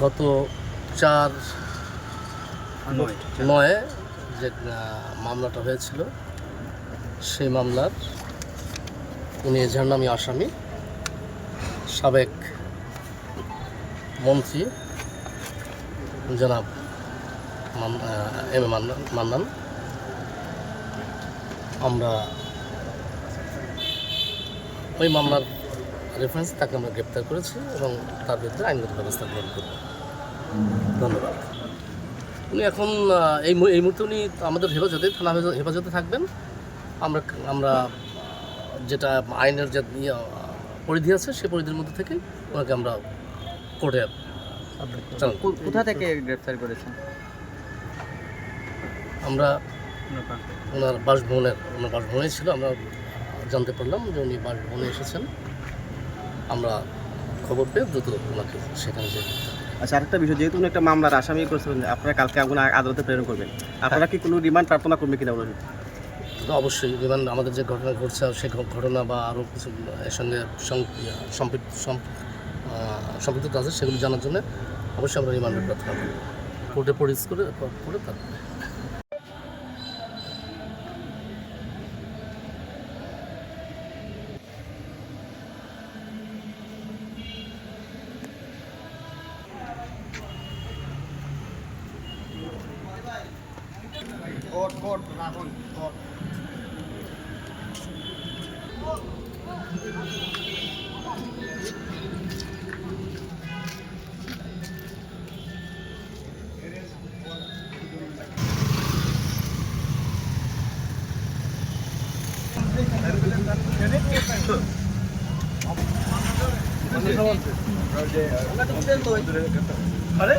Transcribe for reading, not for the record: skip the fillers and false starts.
গত 4/9 যে মামলাটা হয়েছিল, সেই মামলার উনি এজাহারনামী আসামি সাবেক মন্ত্রী জনাব এম এ মান্নান। আমরা ওই মামলার রেফারেন্স তাকে আমরা গ্রেপ্তার করেছি এবং তার বিরুদ্ধে আইনগত ব্যবস্থা গ্রহণ করব। ধন্যবাদ। উনি এখন এই মুহূর্তে উনি আমাদের থানা হেফাজতে থাকবেন। আমরা যেটা আইনের যে পরিধি আছে সেই পরিধির মধ্যে থেকে ওনাকে আমরা কোর্টে কোথা থেকে গ্রেফতার করেছেন? আমরা ওনার বাসভবনে ছিল। আমরা জানতে পারলাম যে উনি বাসভবনে এসেছেন। আমরা খবর পেয়ে দ্রুত ওনাকে সেখানে যে। আচ্ছা, আরেকটা বিষয়, যেহেতু উনি একটা মামলার আসামি করেছেন, আপনারা কালকে আদালতে প্রেরণ করবেন, আপনারা কি কোনো রিমান্ড প্রার্থনা করবেন কিনা বলুন? তো অবশ্যই রিমান্ড, আমাদের যে ঘটনা ঘটছে সেই ঘটনা বা আরও কিছু এর সঙ্গে সম্পৃক্ত আছে সেগুলো জানার জন্য অবশ্যই আমরা রিমান্ডের প্রার্থনা করব। কোর্টে পরিচ করে তারপরে আরে